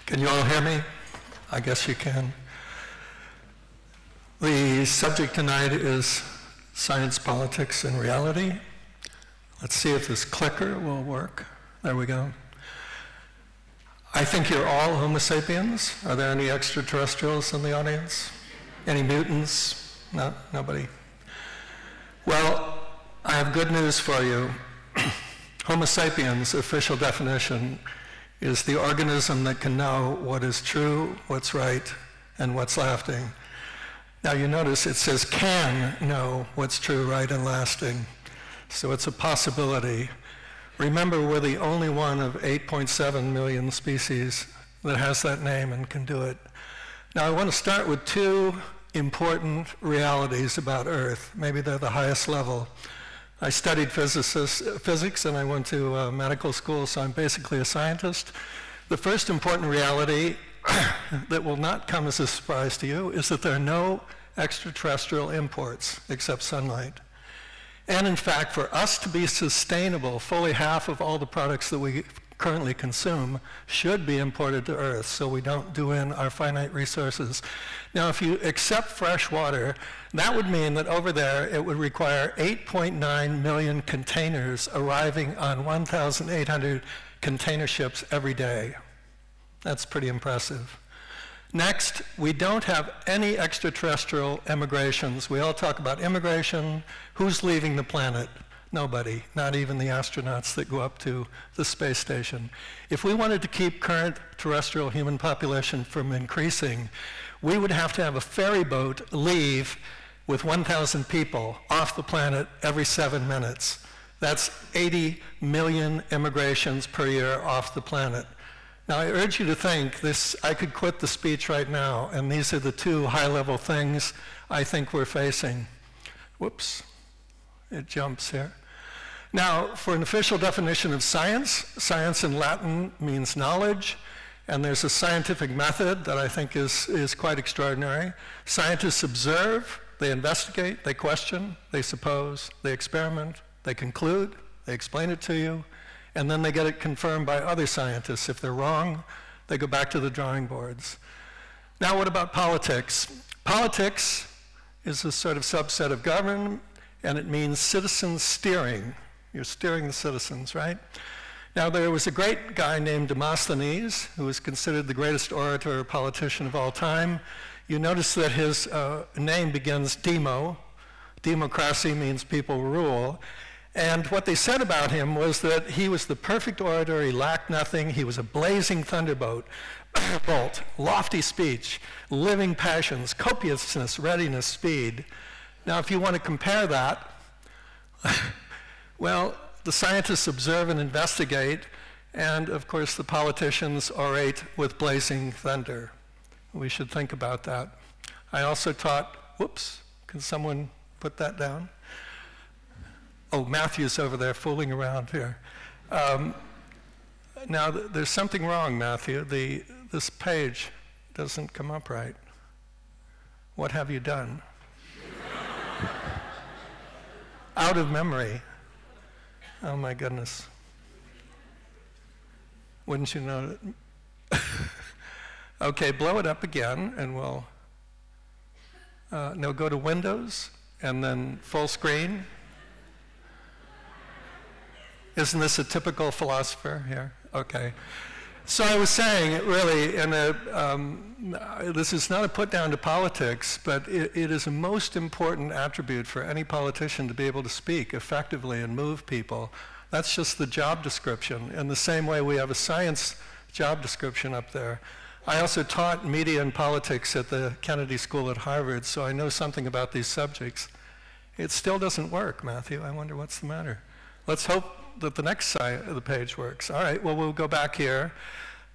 Can you all hear me? I guess you can. The subject tonight is science, politics, and reality. Let's see if this clicker will work. There we go. I think you're all Homo sapiens. Are there any extraterrestrials in the audience? Any mutants? No, nobody. Well, I have good news for you. Homo sapiens, official definition, is the organism that can know what is true, what's right, and what's lasting. Now you notice it says can know what's true, right, and lasting. So it's a possibility. Remember, we're the only one of 8.7 million species that has that name and can do it. Now I want to start with two important realities about Earth. Maybe they're the highest level. I studied physics and I went to medical school, so I'm basically a scientist. The first important reality that will not come as a surprise to you is that there are no extraterrestrial imports except sunlight. And in fact, for us to be sustainable, fully half of all the products that we currently consume should be imported to Earth so we don't do in our finite resources. Now, if you accept fresh water, that would mean that over there it would require 8.9 million containers arriving on 1,800 container ships every day. That's pretty impressive. Next, we don't have any extraterrestrial emigrations. We all talk about immigration. Who's leaving the planet? Nobody, not even the astronauts that go up to the space station. If we wanted to keep current terrestrial human population from increasing, we would have to have a ferry boat leave with 1,000 people off the planet every 7 minutes. That's 80 million immigrations per year off the planet. Now, I urge you to think this, I could quit the speech right now, and these are the two high-level things I think we're facing. Whoops, it jumps here. Now, for an official definition of science, science in Latin means knowledge, and there's a scientific method that I think is quite extraordinary. Scientists observe, they investigate, they question, they suppose, they experiment, they conclude, they explain it to you, and then they get it confirmed by other scientists. If they're wrong, they go back to the drawing boards. Now, what about politics? Politics is a sort of subset of government, and it means citizen steering. You're steering the citizens, right? Now, there was a great guy named Demosthenes, who was considered the greatest orator or politician of all time. You notice that his name begins demo. Democracy means people rule. And what they said about him was that he was the perfect orator, he lacked nothing, he was a blazing thunderbolt, lofty speech, living passions, copiousness, readiness, speed. Now, if you want to compare that, well, the scientists observe and investigate, and of course the politicians orate with blazing thunder. We should think about that. I also taught, whoops, can someone put that down? Oh, Matthew's over there fooling around here. Now, there's something wrong, Matthew. This page doesn't come up right. What have you done? Out of memory. Oh, my goodness. Wouldn't you know it? Okay, blow it up again, and we'll... no, go to Windows, and then full screen. Isn't this a typical philosopher here? Okay. So I was saying, really, this is not a put down to politics, but it is a most important attribute for any politician to be able to speak effectively and move people. That's just the job description. In the same way we have a science job description up there. I also taught media and politics at the Kennedy School at Harvard, so I know something about these subjects. It still doesn't work, Matthew. I wonder what's the matter. Let's hope that the next side of the page works. All right, well, we'll go back here.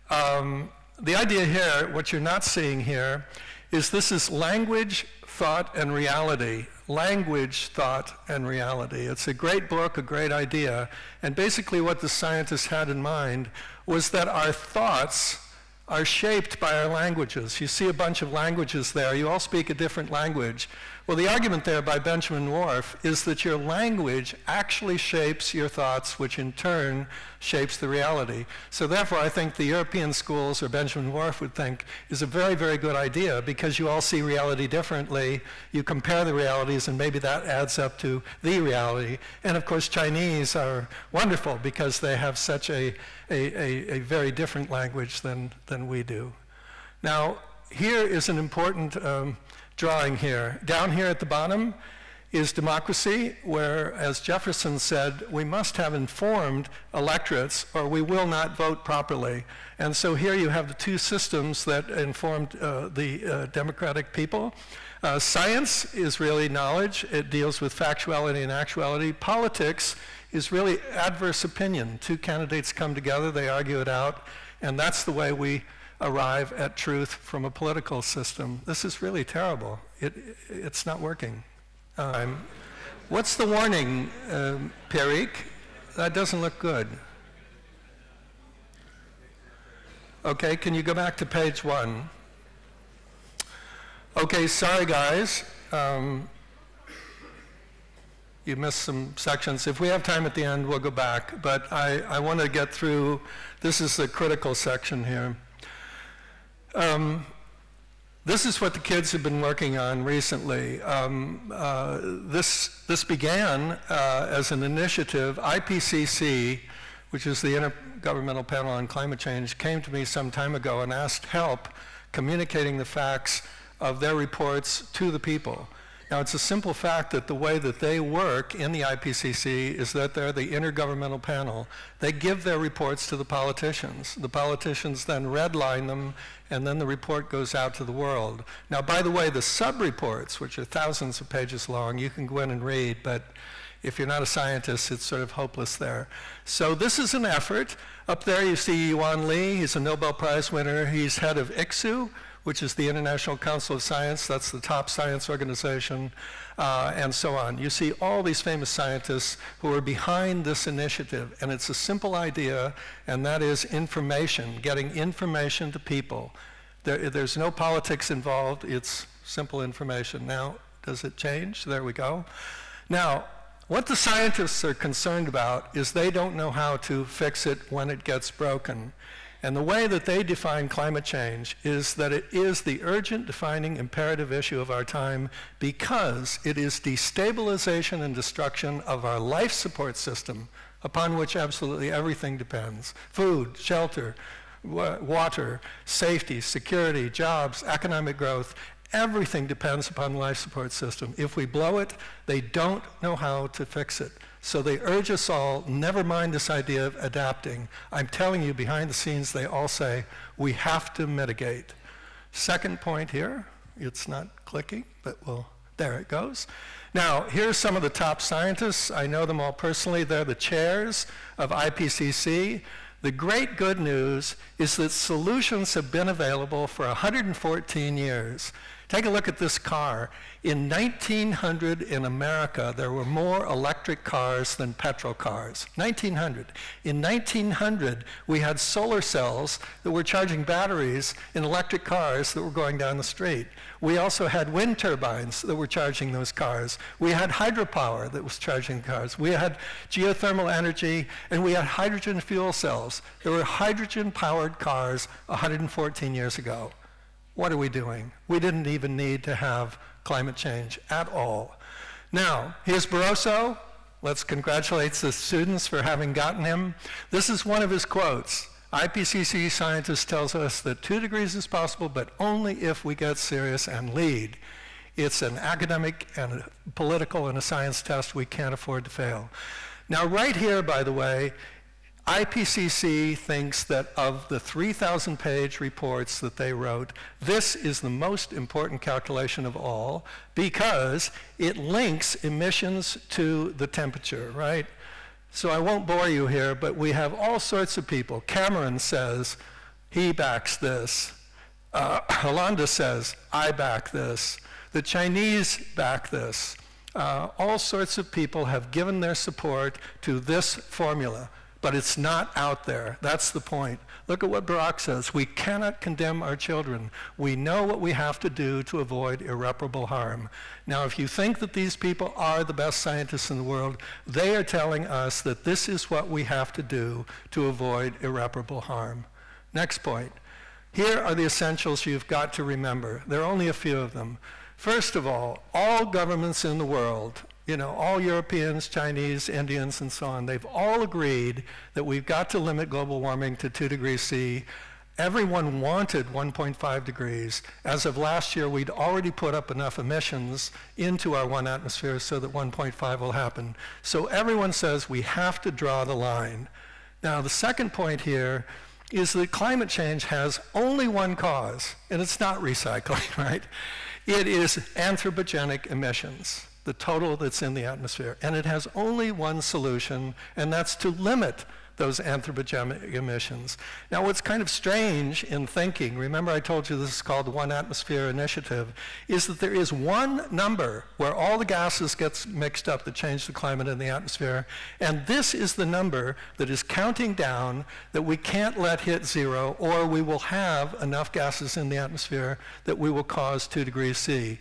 The idea here, what you're not seeing here, is this is language, thought, and reality. Language, thought, and reality. It's a great book, a great idea, and basically what the scientists had in mind was that our thoughts are shaped by our languages. You see a bunch of languages there. You all speak a different language, Well, the argument there by Benjamin Whorf is that your language actually shapes your thoughts, which in turn shapes the reality. So therefore, I think the European schools, or Benjamin Whorf would think, is a very, very good idea because you all see reality differently. You compare the realities, and maybe that adds up to the reality. And of course, Chinese are wonderful because they have such a very different language than we do. Now, here is an important drawing here. Down here at the bottom is democracy, where, as Jefferson said, we must have informed electorates or we will not vote properly. And so here you have the two systems that informed the democratic people. Science is really knowledge. It deals with factuality and actuality. Politics is really adverse opinion. Two candidates come together, they argue it out, and that's the way we arrive at truth from a political system. This is really terrible. It's not working. What's the warning, Pierrick? That doesn't look good. Okay, can you go back to page 1? Okay, sorry guys. You missed some sections. If we have time at the end, we'll go back. But I want to get through, this is the critical section here. This is what the kids have been working on recently. This began as an initiative. IPCC, which is the Intergovernmental Panel on Climate Change, came to me some time ago and asked help communicating the facts of their reports to the people. Now, it's a simple fact that the way that they work in the IPCC is that they're the intergovernmental panel. They give their reports to the politicians. The politicians then redline them, and then the report goes out to the world. Now, by the way, the sub-reports, which are thousands of pages long, you can go in and read, but if you're not a scientist, it's sort of hopeless there. So this is an effort. Up there you see Wadleigh. He's a Nobel Prize winner. He's head of ICSU, which is the International Council of Science. That's the top science organization, and so on. You see all these famous scientists who are behind this initiative, and it's a simple idea, and that is information, getting information to people. There's no politics involved. It's simple information. Now, does it change? There we go. Now, what the scientists are concerned about is they don't know how to fix it when it gets broken. And the way that they define climate change is that it is the urgent defining imperative issue of our time because it is destabilization and destruction of our life support system upon which absolutely everything depends. Food, shelter, water, safety, security, jobs, economic growth, everything depends upon the life support system. If we blow it, they don't know how to fix it. So they urge us all, never mind this idea of adapting. I'm telling you, behind the scenes, they all say, we have to mitigate. Second point here, it's not clicking, but there it goes. Now, here's some of the top scientists. I know them all personally. They're the chairs of IPCC. The great good news is that solutions have been available for 114 years. Take a look at this car. In 1900 in America, there were more electric cars than petrol cars. 1900. In 1900, we had solar cells that were charging batteries in electric cars that were going down the street. We also had wind turbines that were charging those cars. We had hydropower that was charging cars. We had geothermal energy, and we had hydrogen fuel cells. There were hydrogen-powered cars 114 years ago. What are we doing? We didn't even need to have climate change at all. Now, here's Barroso. Let's congratulate the students for having gotten him. This is one of his quotes. IPCC scientist tells us that 2 degrees is possible, but only if we get serious and lead. It's an academic and a political and a science test we can't afford to fail. Now, right here, by the way, IPCC thinks that of the 3,000-page reports that they wrote, this is the most important calculation of all because it links emissions to the temperature, right? So I won't bore you here, but we have all sorts of people. Cameron says he backs this. Hollanda says, I back this. The Chinese back this. All sorts of people have given their support to this formula. but it's not out there. That's the point. Look at what Barack says. We cannot condemn our children. We know what we have to do to avoid irreparable harm. Now, if you think that these people are the best scientists in the world, they are telling us that this is what we have to do to avoid irreparable harm. Next point. Here are the essentials you've got to remember. There are only a few of them. First of all governments in the world, you know, all Europeans, Chinese, Indians, and so on, they've all agreed that we've got to limit global warming to 2 degrees C. Everyone wanted 1.5 degrees. As of last year, we'd already put up enough emissions into our 1 atmosphere so that 1.5 will happen. So everyone says we have to draw the line. Now, the second point here is that climate change has only one cause, and it's not recycling, right? It is anthropogenic emissions, the total that's in the atmosphere. And it has only one solution, and that's to limit those anthropogenic emissions. Now, what's kind of strange in thinking, remember I told you this is called the One Atmosphere Initiative, is that there is one number where all the gases get mixed up that change the climate in the atmosphere, and this is the number that is counting down that we can't let hit 0, or we will have enough gases in the atmosphere that we will cause 2 degrees C.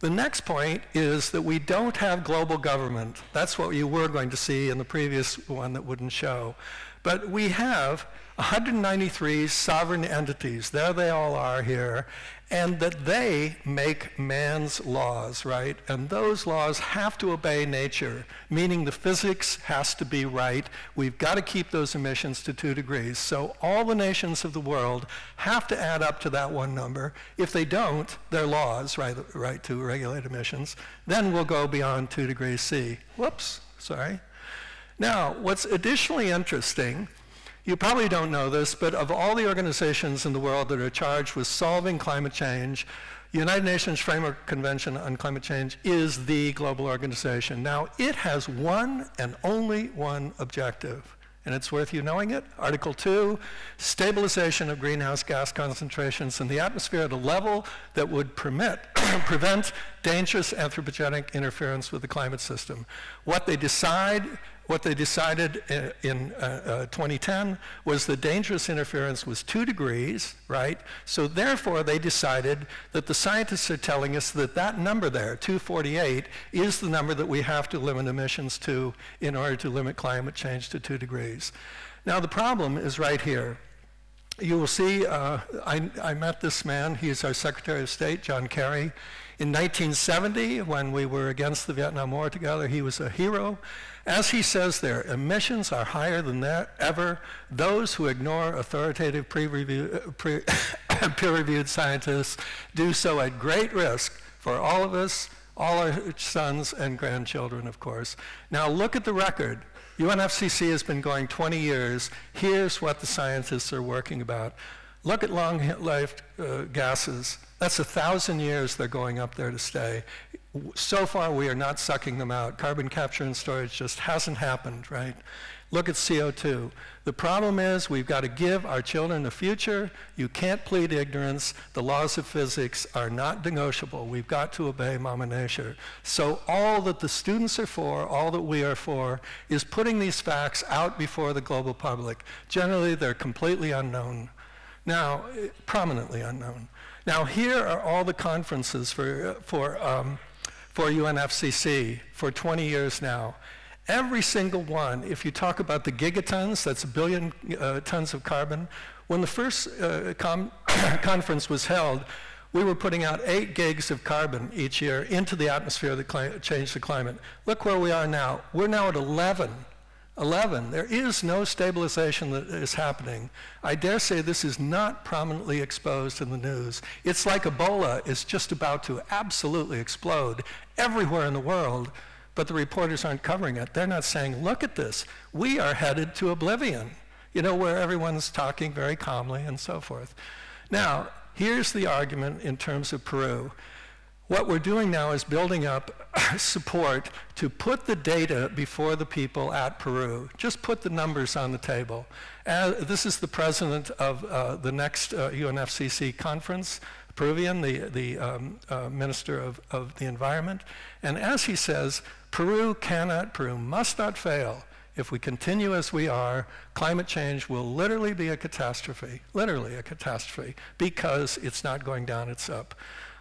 The next point is that we don't have global government. That's what you were going to see in the previous one that wouldn't show. But we have 193 sovereign entities. There they all are here. And that they make man's laws, right? And those laws have to obey nature, meaning the physics has to be right. We've got to keep those emissions to 2 degrees. So all the nations of the world have to add up to that one number. If they don't, their laws, right to regulate emissions, then we'll go beyond 2 degrees C. Whoops, sorry. Now, what's additionally interesting, you probably don't know this, but of all the organizations in the world that are charged with solving climate change, the United Nations Framework Convention on Climate Change is the global organization. Now, it has one and only one objective, and it's worth you knowing it. Article 2, stabilization of greenhouse gas concentrations in the atmosphere at a level that would prevent dangerous anthropogenic interference with the climate system. What they decided in 2010 was the dangerous interference was 2 degrees, right? So therefore, they decided that the scientists are telling us that that number there, 248, is the number that we have to limit emissions to in order to limit climate change to 2 degrees. Now, the problem is right here. You will see, I met this man. He's our Secretary of State, John Kerry. In 1970, when we were against the Vietnam War together, he was a hero. As he says there, emissions are higher than ever. Those who ignore authoritative peer-reviewed scientists do so at great risk for all of us, all our sons and grandchildren, of course. Now look at the record. UNFCCC has been going 20 years. Here's what the scientists are working about. Look at long-lived gases. That's 1,000 years they're going up there to stay. So far, we are not sucking them out. Carbon capture and storage just hasn't happened, right? Look at CO2. The problem is we've got to give our children a future. You can't plead ignorance. The laws of physics are not negotiable. We've got to obey Mama Nature. So all that the students are for, all that we are for, is putting these facts out before the global public. Generally, they're completely unknown. Now, prominently unknown. Now, here are all the conferences for UNFCCC for 20 years now. Every single one, if you talk about the gigatons, that's 1 billion tons of carbon, when the first conference was held, we were putting out 8 gigs of carbon each year into the atmosphere that changed the climate. Look where we are now. We're now at 11. 11. There is no stabilization that is happening. I dare say this is not prominently exposed in the news. It's like Ebola is just about to absolutely explode everywhere in the world, but the reporters aren't covering it. They're not saying, look at this. We are headed to oblivion, you know, where everyone's talking very calmly and so forth. Now, here's the argument in terms of Peru. What we're doing now is building up support to put the data before the people at Peru. Just put the numbers on the table. This is the president of the next UNFCCC conference, Peruvian, the Minister of the Environment. And as he says, Peru must not fail if we continue as we are, climate change will literally be a catastrophe, because it's not going down, it's up.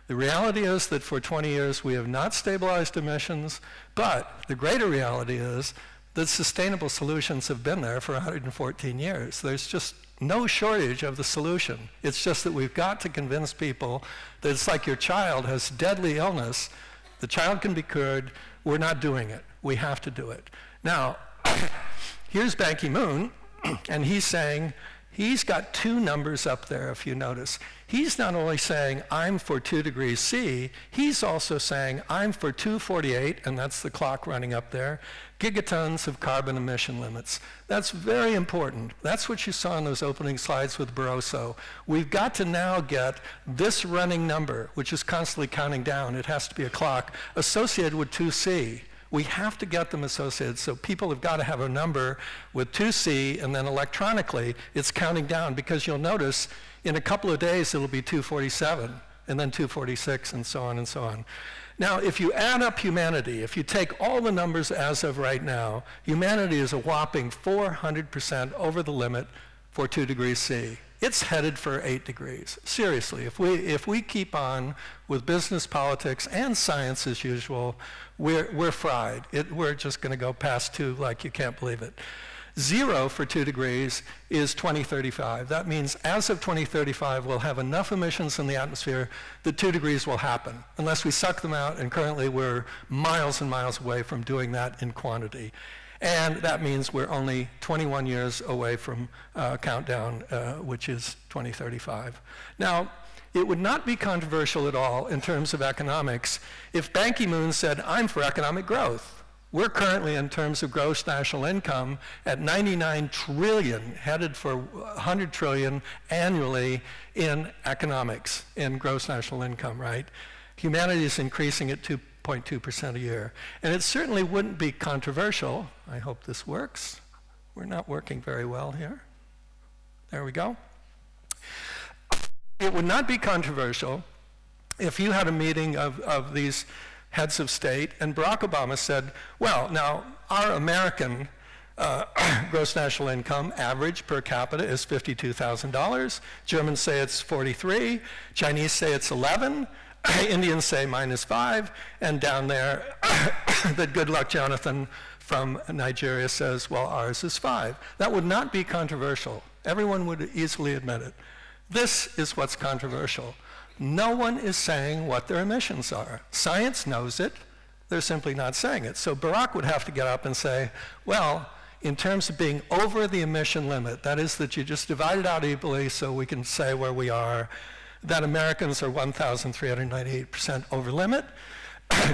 The reality is that for 20 years we have not stabilized emissions, but the greater reality is that sustainable solutions have been there for 114 years. There's just no shortage of the solution. It's just that we've got to convince people that it's like your child has deadly illness. The child can be cured. We're not doing it. We have to do it. Now, here's Ban Ki-moon, and he's saying, he's got two numbers up there, if you notice. He's not only saying, I'm for 2 degrees C, he's also saying, I'm for 248, and that's the clock running up there, gigatons of carbon emission limits. That's very important. That's what you saw in those opening slides with Barroso. We've got to now get this running number, which is constantly counting down, it has to be a clock, associated with 2C. We have to get them associated, so people have got to have a number with 2C, and then electronically it's counting down, because you'll notice in a couple of days it'll be 247, and then 246, and so on and so on. Now, if you add up humanity, if you take all the numbers as of right now, humanity is a whopping 400% over the limit for 2 degrees C. It's headed for 8 degrees. Seriously, if we keep on with business, politics, and science as usual, we're fried. We're just going to go past 2 like you can't believe it. 0 for 2 degrees is 2035. That means as of 2035, we'll have enough emissions in the atmosphere that 2 degrees will happen, unless we suck them out, and currently we're miles and miles away from doing that in quantity. And that means we're only 21 years away from countdown, which is 2035. Now, it would not be controversial at all in terms of economics if Ban Ki-moon said, I'm for economic growth. We're currently, in terms of gross national income, at 99 trillion, headed for 100 trillion annually in economics, in gross national income, right? Humanity is increasing at 2.2% a year. And it certainly wouldn't be controversial. I hope this works. We're not working very well here. There we go. It would not be controversial if you had a meeting of these heads of state and Barack Obama said, well, now our American gross national income average per capita is $52,000. Germans say it's 43. Chinese say it's 11. Indians say -5, and down there, the good luck Jonathan from Nigeria says, well, ours is 5. That would not be controversial. Everyone would easily admit it. This is what's controversial. No one is saying what their emissions are. Science knows it. They're simply not saying it. So Barack would have to get up and say, well, in terms of being over the emission limit, that is that you just divide it out equally so we can say where we are, that Americans are 1,398% over limit.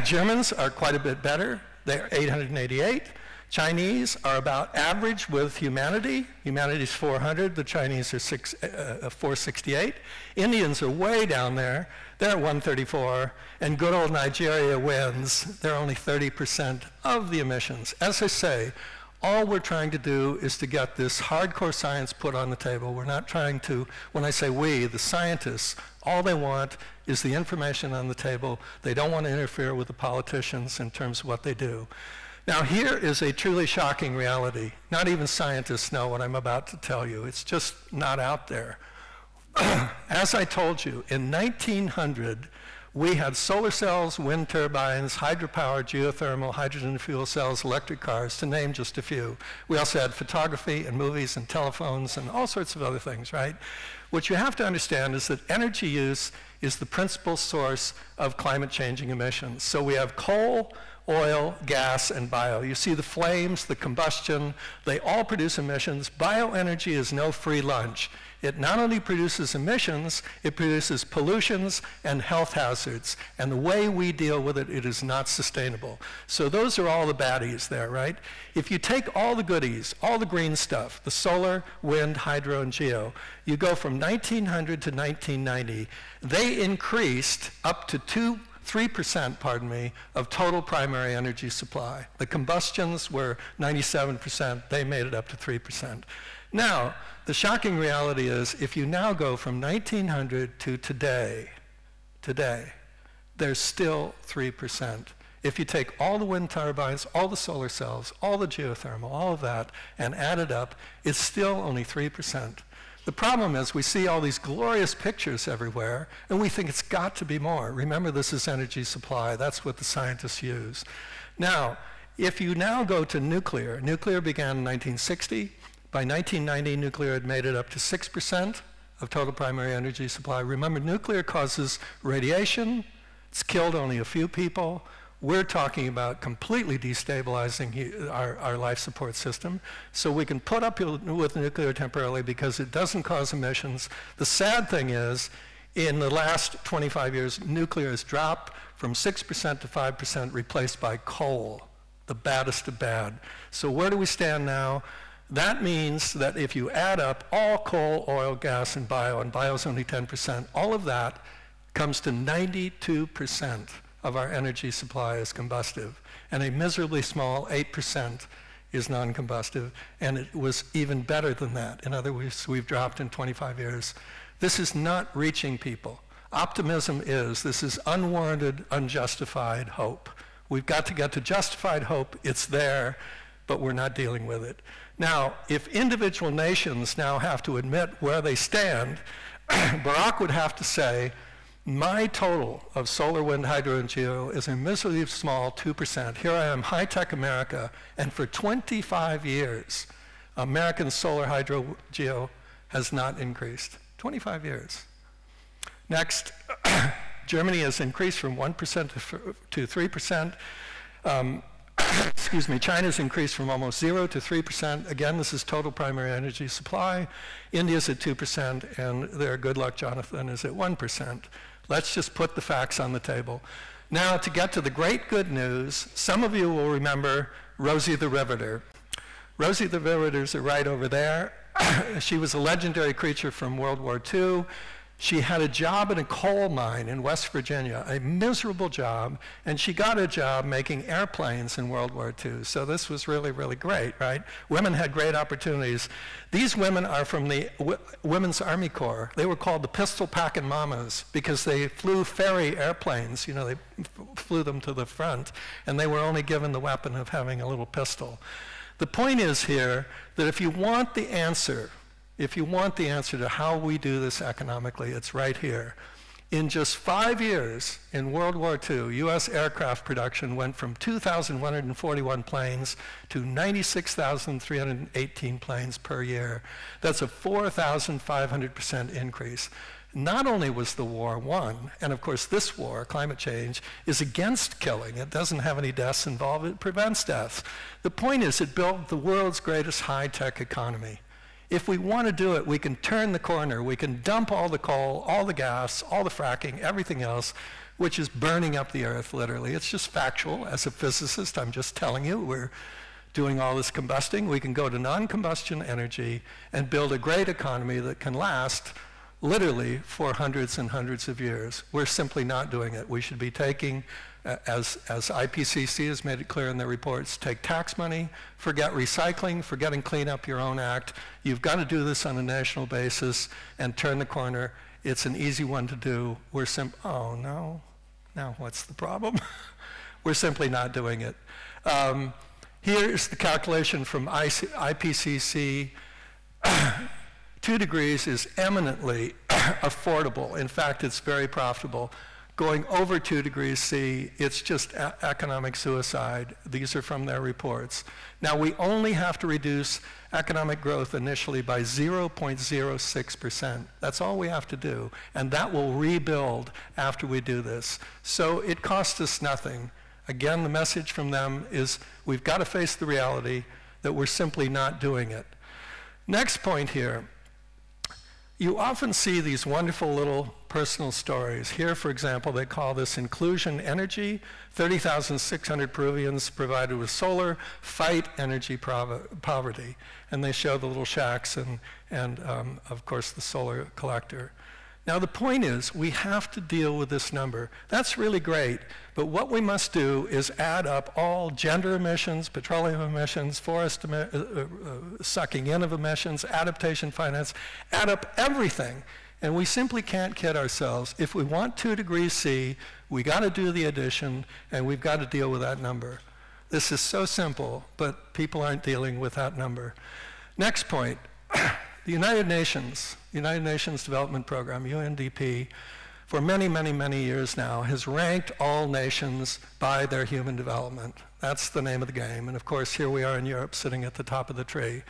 Germans are quite a bit better. They're 888. Chinese are about average with humanity. Humanity's 400. The Chinese are 468. Indians are way down there. They're 134. And good old Nigeria wins. They're only 30% of the emissions. As I say, all we're trying to do is to get this hardcore science put on the table. We're not trying to, when I say we, the scientists, all they want is the information on the table. They don't want to interfere with the politicians in terms of what they do. Now, here is a truly shocking reality. Not even scientists know what I'm about to tell you. It's just not out there. As I told you, in 1900, we had solar cells, wind turbines, hydropower, geothermal, hydrogen fuel cells, electric cars, to name just a few. We also had photography and movies and telephones and all sorts of other things, right? What you have to understand is that energy use is the principal source of climate changing emissions. So we have coal, oil, gas, and bio. You see the flames, the combustion, they all produce emissions. Bioenergy is no free lunch. It not only produces emissions, it produces pollutions and health hazards. And the way we deal with it, it is not sustainable. So those are all the baddies there, right? If you take all the goodies, all the green stuff, the solar, wind, hydro, and geo, you go from 1900 to 1990, they increased up to 3%, pardon me, of total primary energy supply. The combustions were 97%, they made it up to 3%. Now, the shocking reality is, if you now go from 1900 to today, there's still 3%. If you take all the wind turbines, all the solar cells, all the geothermal, all of that, and add it up, it's still only 3%. The problem is we see all these glorious pictures everywhere, and we think it's got to be more. Remember, this is energy supply. That's what the scientists use. Now, if you now go to nuclear, nuclear began in 1960. By 1990, nuclear had made it up to 6% of total primary energy supply. Remember, nuclear causes radiation. It's killed only a few people. We're talking about completely destabilizing our life support system. So we can put up with nuclear temporarily because it doesn't cause emissions. The sad thing is, in the last 25 years, nuclear has dropped from 6% to 5%, replaced by coal, the baddest of bad. So where do we stand now? That means that if you add up all coal, oil, gas, and bio is only 10%, all of that comes to 92% of our energy supply is combustive, and a miserably small 8% is non-combustive, and it was even better than that. In other words, we've dropped in 25 years. This is not reaching people. Optimism is, this is unwarranted, unjustified hope. We've got to get to justified hope. It's there, but we're not dealing with it. Now, if individual nations now have to admit where they stand, Barack would have to say, my total of solar, wind, hydro, and geo is a miserably small 2%. Here I am, high-tech America, and for 25 years, American solar, hydro, geo has not increased. 25 years. Next, Germany has increased from 1% to 3%. Excuse me, China's increased from almost 0 to 3%. Again, this is total primary energy supply. India's at 2%, and their good luck, Jonathan, is at 1%. Let's just put the facts on the table. Now, to get to the great good news, some of you will remember Rosie the Riveter. Rosie the Riveters are right over there. She was a legendary creature from World War II. She had a job in a coal mine in West Virginia, a miserable job, and she got a job making airplanes in World War II. So this was really, really great, right? Women had great opportunities. These women are from the Women's Army Corps. They were called the pistol-packing mamas because they flew ferry airplanes. You know, they flew them to the front, and they were only given the weapon of having a little pistol. The point is here that if you want the answer to how we do this economically, it's right here. In just 5 years in World War II, US aircraft production went from 2,141 planes to 96,318 planes per year. That's a 4,500% increase. Not only was the war won, and of course this war, climate change, is against killing. It doesn't have any deaths involved, it prevents deaths. The point is it built the world's greatest high-tech economy. If we want to do it, we can turn the corner. We can dump all the coal, all the gas, all the fracking, everything else, which is burning up the earth, literally. It's just factual. As a physicist, I'm just telling you, we're doing all this combusting. We can go to non-combustion energy and build a great economy that can last literally for hundreds and hundreds of years. We're simply not doing it. We should be taking, as IPCC has made it clear in their reports, take tax money, forget recycling, forgetting Clean Up Your Own Act. You've got to do this on a national basis and turn the corner. It's an easy one to do. Oh no, now what's the problem? We're simply not doing it. Here's the calculation from IPCC. 2 degrees is eminently affordable. In fact, it's very profitable. Going over 2 degrees C, it's just economic suicide. These are from their reports. Now, we only have to reduce economic growth initially by 0.06%. That's all we have to do, and that will rebuild after we do this. So it costs us nothing. Again, the message from them is we've got to face the reality that we're simply not doing it. Next point here. You often see these wonderful little personal stories. Here, for example, they call this inclusion energy. 30,600 Peruvians provided with solar fight energy poverty. And they show the little shacks and of course, the solar collector. Now, the point is, we have to deal with this number. That's really great, but what we must do is add up all gender emissions, petroleum emissions, forest sucking in of emissions, adaptation finance, add up everything, And we simply can't kid ourselves. If we want 2 degrees C, we got to do the addition, and we've got to deal with that number. This is so simple, but people aren't dealing with that number. Next point, the United Nations Development Program, UNDP, for many, many, many years now, has ranked all nations by their human development. That's the name of the game. And of course, here we are in Europe sitting at the top of the tree.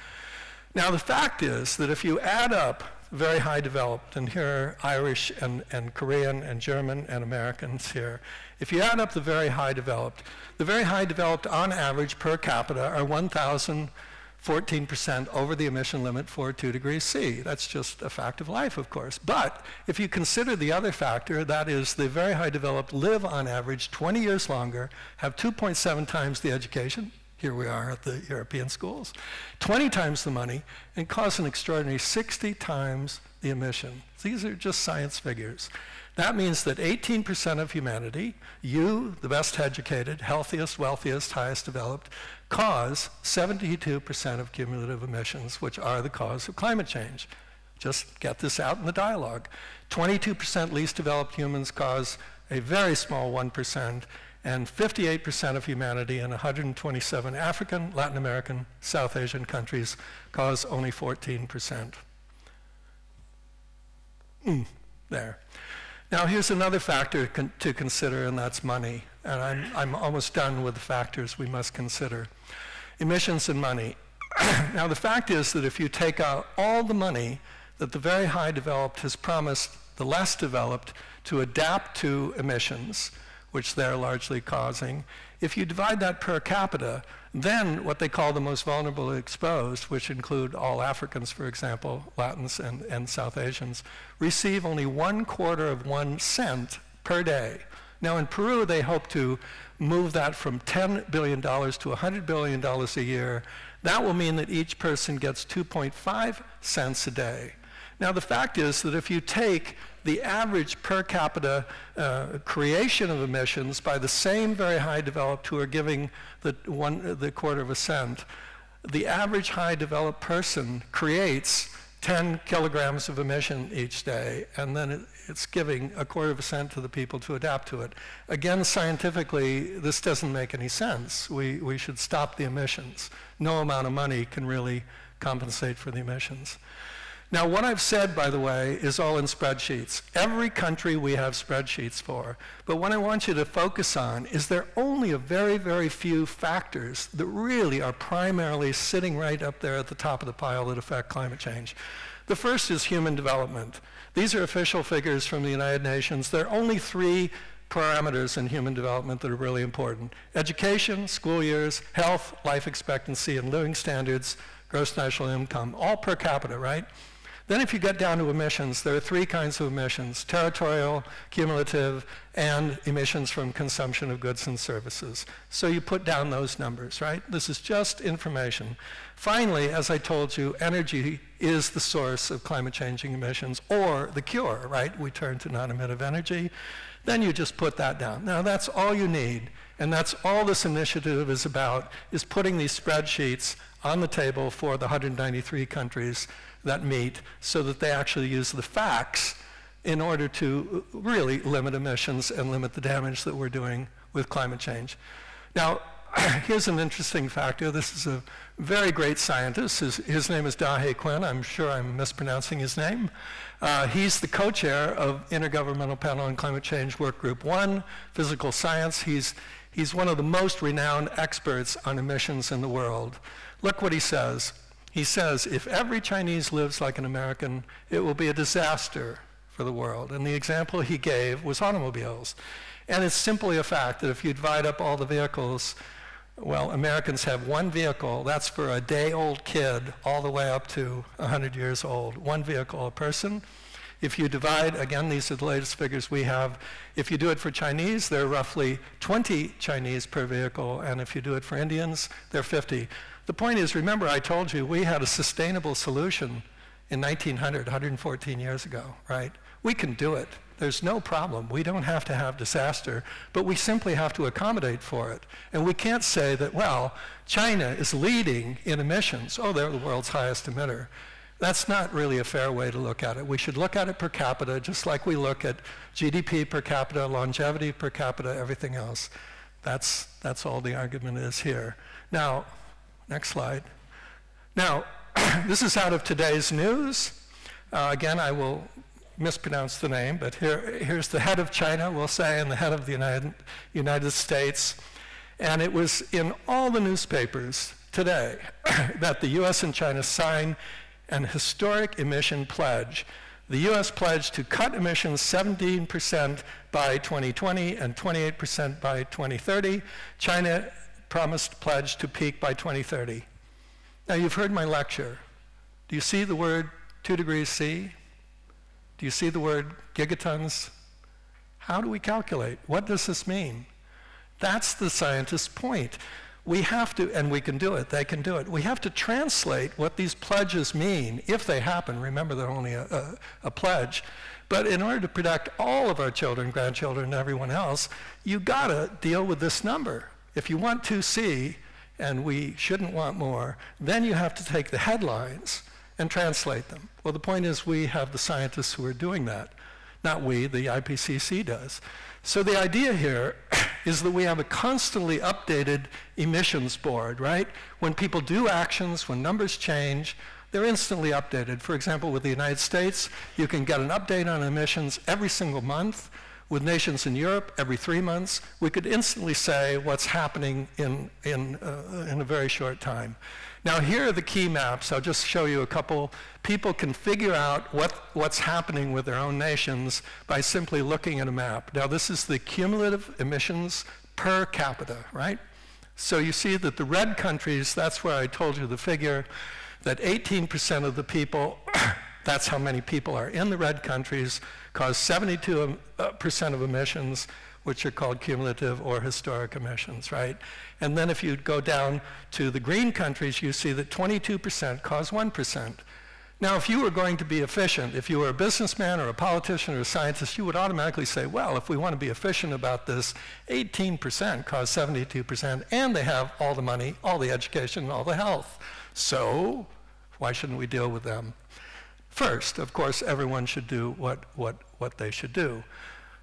Now, the fact is that if you add up very high developed, and here are Irish and Korean and German and Americans here, if you add up the very high developed on average per capita are 1,014% over the emission limit for 2 degrees C. That's just a fact of life, of course. But if you consider the other factor, that is the very high developed live on average 20 years longer, have 2.7 times the education, here we are at the European schools, 20 times the money, and cause an extraordinary 60 times the emission. These are just science figures. That means that 18% of humanity, you, the best educated, healthiest, wealthiest, highest developed, cause 72% of cumulative emissions, which are the cause of climate change. Just get this out in the dialogue. 22% least developed humans cause a very small 1%, and 58% of humanity in 127 African, Latin American, South Asian countries cause only 14%. There. Now here's another factor to consider, and that's money. And I'm almost done with the factors we must consider. Emissions and money. Now the fact is that if you take out all the money that the very high developed has promised the less developed to adapt to emissions, which they're largely causing, if you divide that per capita, then what they call the most vulnerable exposed, which include all Africans, for example, Latins and South Asians, receive only 1/4 of 1 cent per day. Now in Peru, they hope to move that from $10 billion to $100 billion a year. That will mean that each person gets 2.5 cents a day. Now the fact is that if you take the average per capita creation of emissions by the same very high developed who are giving the 1/4 of a cent, the average high developed person creates 10 kilograms of emission each day, and then it's giving 1/4 of a cent to the people to adapt to it. Again, scientifically, this doesn't make any sense. We should stop the emissions. No amount of money can really compensate for the emissions. Now, what I've said, by the way, is all in spreadsheets. Every country we have spreadsheets for. But what I want you to focus on is there are only a very, very few factors that really are primarily sitting right up there at the top of the pile that affect climate change. The first is human development. These are official figures from the United Nations. There are only 3 parameters in human development that are really important: education, school years, health, life expectancy, and living standards, gross national income, all per capita, right? Then if you get down to emissions, there are 3 kinds of emissions: territorial, cumulative, and emissions from consumption of goods and services. So you put down those numbers, right? This is just information. Finally, as I told you, energy is the source of climate changing emissions, or the cure, right? We turn to non-emittive energy. Then you just put that down. Now that's all you need, and that's all this initiative is about, is putting these spreadsheets on the table for the 193 countries that meet so that they actually use the facts in order to really limit emissions and limit the damage that we're doing with climate change. Now, here's an interesting factor. This is a very great scientist. His name is Dahe Quinn. I'm sure I'm mispronouncing his name. He's the co-chair of Intergovernmental Panel on Climate Change Work Group 1, Physical Science. He's one of the most renowned experts on emissions in the world. Look what he says. He says, if every Chinese lives like an American, it will be a disaster for the world. And the example he gave was automobiles. And it's simply a fact that if you divide up all the vehicles, well, Americans have 1 vehicle. That's for a day-old kid all the way up to 100 years old. 1 vehicle a person. If you divide, again, these are the latest figures we have. If you do it for Chinese, there are roughly 20 Chinese per vehicle. And if you do it for Indians, there are 50. The point is, remember I told you we had a sustainable solution in 1900, 114 years ago, right? We can do it. There's no problem. We don't have to have disaster, but we simply have to accommodate for it. And we can't say that, well, China is leading in emissions. Oh, they're the world's highest emitter. That's not really a fair way to look at it. We should look at it per capita, just like we look at GDP per capita, longevity per capita, everything else. That's all the argument is here. Now, next slide. Now, this is out of today's news. Again, I will mispronounce the name, but here's the head of China, we'll say, and the head of the United States. And it was in all the newspapers today that the US and China signed an historic emission pledge. The US pledged to cut emissions 17% by 2020 and 28% by 2030. China promised pledge to peak by 2030. Now, you've heard my lecture. Do you see the word 2 degrees C? Do you see the word gigatons? How do we calculate? What does this mean? That's the scientist's point. We have to, and we can do it, they can do it. We have to translate what these pledges mean, if they happen. Remember, they're only a pledge. But in order to protect all of our children, grandchildren, and everyone else, you gotta deal with this number. If you want 2C, and we shouldn't want more, then you have to take the headlines and translate them. Well, the point is we have the scientists who are doing that. Not we, the IPCC does. So the idea here is that we have a constantly updated emissions board, right? When people do actions, when numbers change, they're instantly updated. For example, with the United States, you can get an update on emissions every single month. With nations in Europe, every 3 months. We could instantly say what's happening in a very short time. Now, here are the key maps. I'll just show you a couple. People can figure out what's happening with their own nations by simply looking at a map. Now, this is the cumulative emissions per capita, right? So you see that the red countries, that's where I told you the figure, that 18% of the people, that's how many people are in the red countries, cause 72% of emissions, which are called cumulative or historic emissions, right? And then if you go down to the green countries, you see that 22% cause 1%. Now, if you were going to be efficient, if you were a businessman or a politician or a scientist, you would automatically say, well, if we want to be efficient about this, 18% cause 72%, and they have all the money, all the education, all the health. So why shouldn't we deal with them? First, of course, everyone should do what they should do.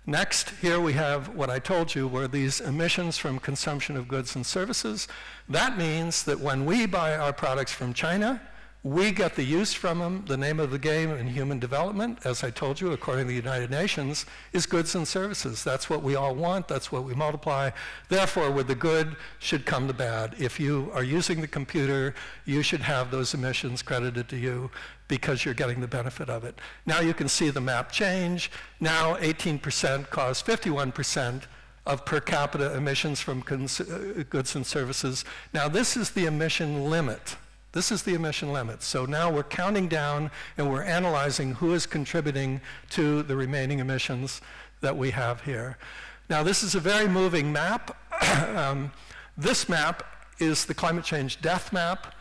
Next, here we have what I told you were these emissions from consumption of goods and services. That means that when we buy our products from China, we get the use from them. The name of the game in human development, as I told you, according to the United Nations, is goods and services. That's what we all want. That's what we multiply. Therefore, with the good should come the bad. If you are using the computer, you should have those emissions credited to you because you're getting the benefit of it. Now you can see the map change. Now 18% cause 51% of per capita emissions from goods and services. Now this is the emission limit. This is the emission limit. So now we're counting down and we're analyzing who is contributing to the remaining emissions that we have here. Now this is a very moving map. This map is the climate change death map.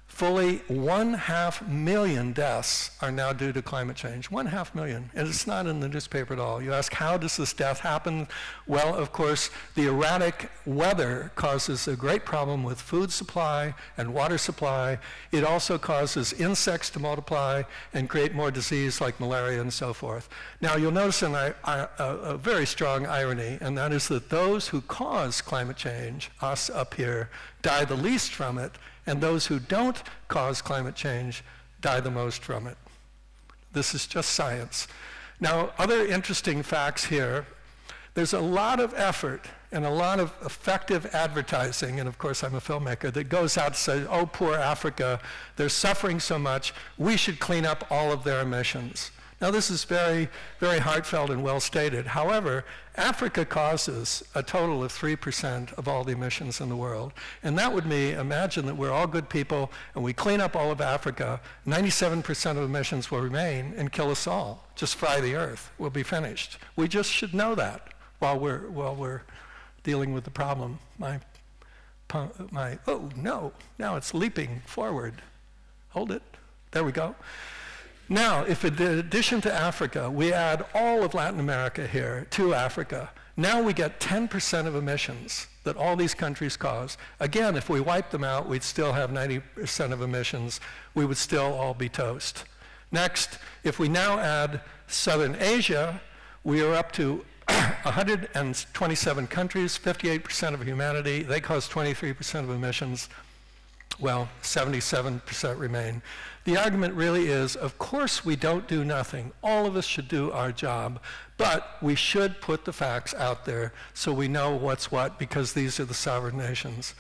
Fully 1.5 million deaths are now due to climate change. 1.5 million, and it's not in the newspaper at all. You ask, how does this death happen? Well, of course, the erratic weather causes a great problem with food supply and water supply. It also causes insects to multiply and create more disease like malaria and so forth. Now, you'll notice a very strong irony, and that is that those who cause climate change, us up here, die the least from it, and those who don't cause climate change die the most from it. This is just science. Now, other interesting facts here. There's a lot of effort and a lot of effective advertising, and of course I'm a filmmaker, that goes out to say, oh, poor Africa, they're suffering so much, we should clean up all of their emissions. Now, this is very, very heartfelt and well stated. However, Africa causes a total of 3% of all the emissions in the world. And that would mean, imagine that we're all good people and we clean up all of Africa, 97% of emissions will remain and kill us all. Just fry the earth, we'll be finished. We just should know that while we're dealing with the problem. Oh no, now it's leaping forward. Hold it, there we go. Now, if in addition to Africa, we add all of Latin America here to Africa, Now we get 10% of emissions that all these countries cause. Again, if we wipe them out, we'd still have 90% of emissions. We would still all be toast. Next, if we now add Southern Asia, we are up to 127 countries, 58% of humanity. They cause 23% of emissions. Well, 77% remain. The argument really is, of course we don't do nothing. All of us should do our job, but we should put the facts out there so we know what's what, because these are the sovereign nations.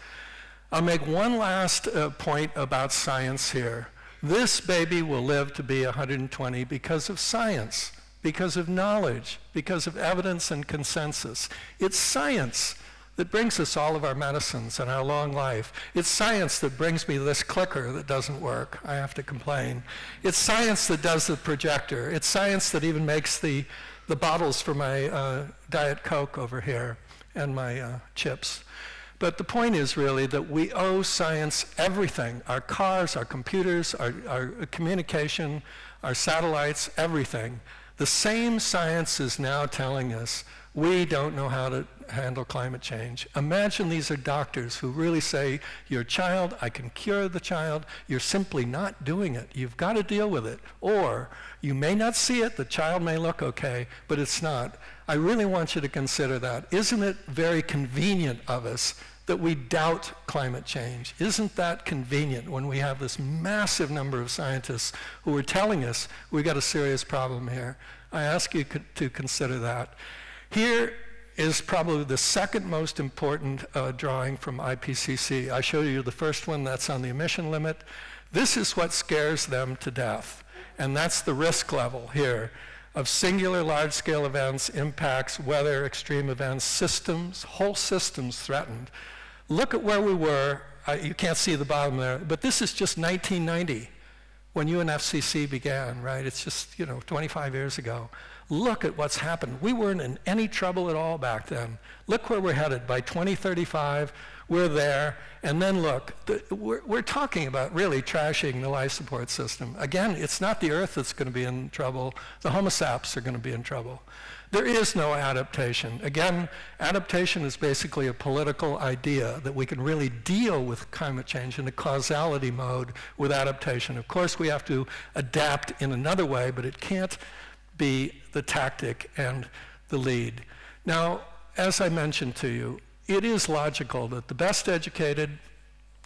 I'll make one last point about science here. This baby will live to be 120 because of science, because of knowledge, because of evidence and consensus. It's science that brings us all of our medicines and our long life. It's science that brings me this clicker that doesn't work. I have to complain. It's science that does the projector. It's science that even makes the bottles for my Diet Coke over here and my chips. But the point is really that we owe science everything. Our cars, our computers, our communication, our satellites, everything. The same science is now telling us we don't know how to handle climate change. Imagine these are doctors who really say, your child, I can cure the child, you're simply not doing it. You've got to deal with it. Or you may not see it, the child may look okay, but it's not. I really want you to consider that. Isn't it very convenient of us that we doubt climate change? Isn't that convenient when we have this massive number of scientists who are telling us we've got a serious problem here? I ask you to consider that. Here is probably the second most important drawing from IPCC. I showed you the first one, that's on the emission limit. This is what scares them to death, and that's the risk level here of singular large-scale events, impacts, weather, extreme events, systems, whole systems threatened. Look at where we were. You can't see the bottom there, but this is just 1990 when UNFCCC began, right? It's just, 25 years ago. Look at what's happened. We weren't in any trouble at all back then. Look where we're headed. By 2035, we're there. And then look, we're talking about really trashing the life support system. Again, it's not the Earth that's going to be in trouble. The Homo saps are going to be in trouble. There is no adaptation. Again, adaptation is basically a political idea that we can really deal with climate change in a causality mode with adaptation. Of course, we have to adapt in another way, but it can't be the tactic and the lead. Now, as I mentioned to you, it is logical that the best educated,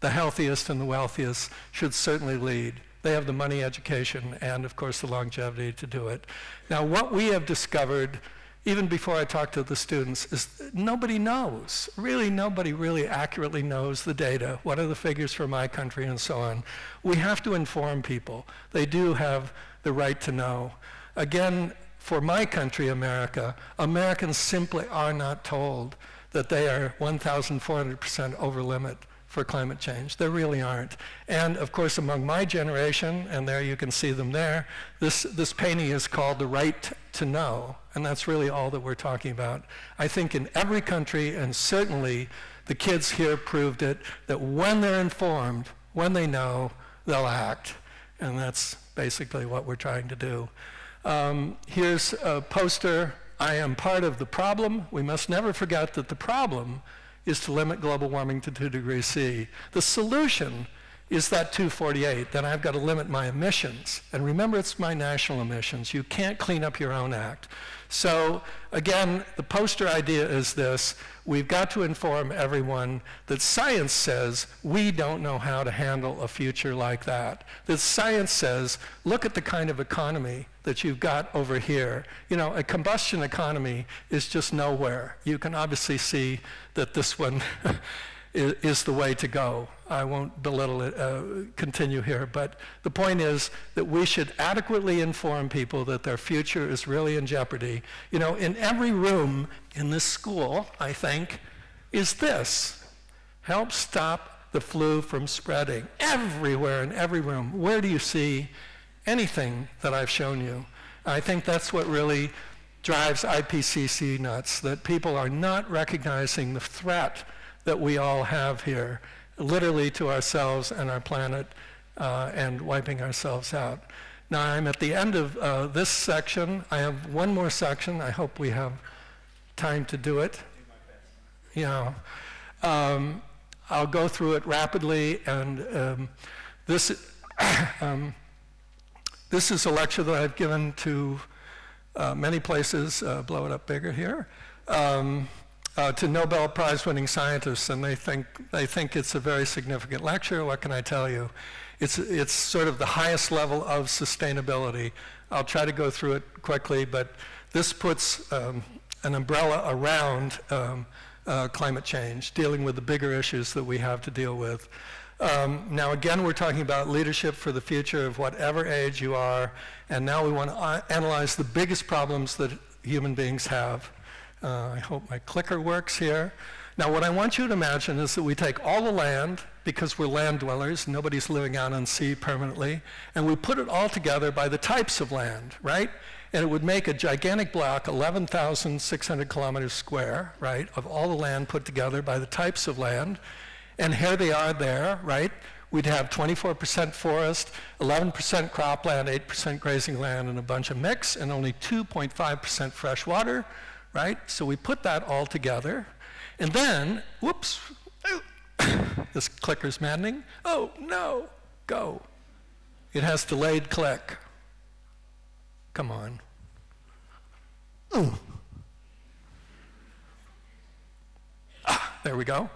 the healthiest, and the wealthiest should certainly lead. They have the money, education, and of course the longevity to do it. Now, what we have discovered, even before I talk to the students, is nobody knows. Really, nobody really accurately knows the data. What are the figures for my country and so on? We have to inform people. They do have the right to know. Again, for my country, America, Americans simply are not told that they are 1,400% over limit for climate change. They really aren't. And of course, among my generation, and there you can see them there, this painting is called The Right to Know, and that's really all that we're talking about. I think in every country, and certainly the kids here proved it, that when they're informed, when they know, they'll act. And that's basically what we're trying to do. Here's a poster. I am part of the problem. We must never forget that the problem is to limit global warming to 2 degrees C. The solution is that 248, then I've got to limit my emissions. And remember, it's my national emissions. You can't clean up your own act. So again, the poster idea is this. We've got to inform everyone that science says we don't know how to handle a future like that. That science says, look at the kind of economy that you've got over here. A combustion economy is just nowhere. You can obviously see that this one is the way to go. I won't belittle it, continue here, but the point is that we should adequately inform people that their future is really in jeopardy. In every room in this school, I think, is this: help stop the flu from spreading. Everywhere in every room. Where do you see anything that I've shown you? I think that's what really drives IPCC nuts, that people are not recognizing the threat that we all have here, literally to ourselves and our planet, and wiping ourselves out. Now, I'm at the end of this section. I have one more section. I hope we have time to do it. You know, I'll go through it rapidly, and this is a lecture that I've given to many places, blow it up bigger here, to Nobel Prize-winning scientists, and they think it's a very significant lecture. What can I tell you? It's sort of the highest level of sustainability. I'll try to go through it quickly, but this puts an umbrella around climate change, dealing with the bigger issues that we have to deal with. Now again, we're talking about leadership for the future of whatever age you are, and now we want to analyze the biggest problems that human beings have. I hope my clicker works here. Now what I want you to imagine is that we take all the land, because we're land dwellers, nobody's living out on sea permanently, and we put it all together by the types of land, right? And it would make a gigantic block, 11,600 kilometers square, right, of all the land put together by the types of land. And here they are there, right? We'd have 24% forest, 11% cropland, 8% grazing land, and a bunch of mix, and only 2.5% fresh water, right? So we put that all together. And then, whoops, this clicker's maddening. Oh, no, go. It has delayed click. Come on. There we go.